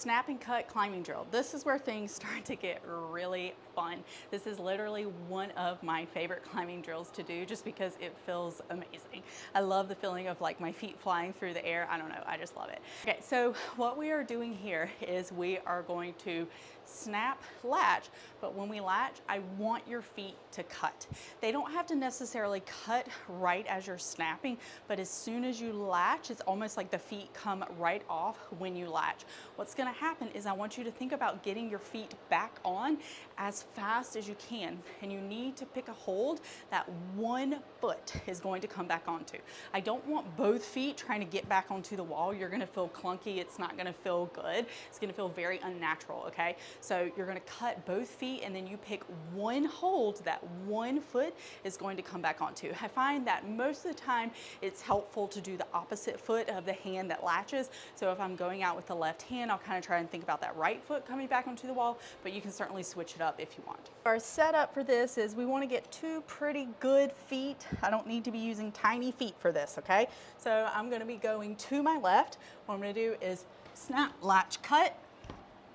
Snap and cut climbing drill. This is where things start to get really fun. This is literally one of my favorite climbing drills to do just because it feels amazing. I love the feeling of like my feet flying through the air. I don't know, I just love it. Okay, so what we are doing here is we are going to snap latch, but when we latch, I want your feet to cut. They don't have to necessarily cut right as you're snapping, but as soon as you latch, it's almost like the feet come right off when you latch. What's gonna happen is I want you to think about getting your feet back on as fast as you can, and you need to pick a hold that one foot is going to come back onto. I don't want both feet trying to get back onto the wall. You're gonna feel clunky, it's not gonna feel good, it's gonna feel very unnatural, okay? So you're gonna cut both feet and then you pick one hold that one foot is going to come back onto. I find that most of the time it's helpful to do the opposite foot of the hand that latches. So if I'm going out with the left hand, I'll kind of try and think about that right foot coming back onto the wall, but you can certainly switch it up if you want. Our setup for this is we want to get two pretty good feet. I don't need to be using tiny feet for this, okay? So I'm going to be going to my left. What I'm going to do is snap, latch, cut,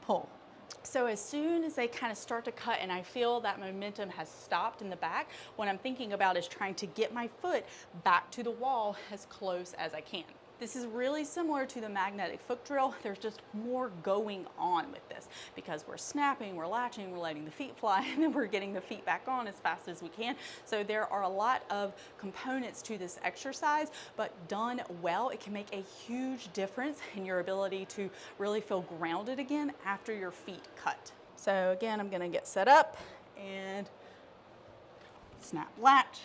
pull. So as soon as they kind of start to cut and I feel that momentum has stopped in the back, what I'm thinking about is trying to get my foot back to the wall as close as I can. This is really similar to the magnetic foot drill. There's just more going on with this because we're snapping, we're latching, we're letting the feet fly, and then we're getting the feet back on as fast as we can. So there are a lot of components to this exercise, but done well, it can make a huge difference in your ability to really feel grounded again after your feet cut. So again, I'm gonna get set up and snap, latch,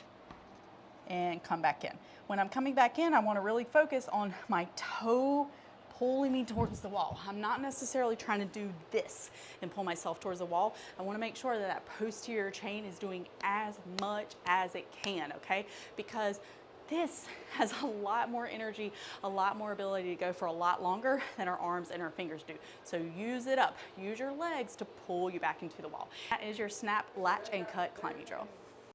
and come back in. When I'm coming back in, I want to really focus on my toe pulling me towards the wall. I'm not necessarily trying to do this and pull myself towards the wall. I want to make sure that that posterior chain is doing as much as it can, okay? Because this has a lot more energy, a lot more ability to go for a lot longer than our arms and our fingers do. So use it up. Use your legs to pull you back into the wall. That is your snap, latch, and cut climbing drill.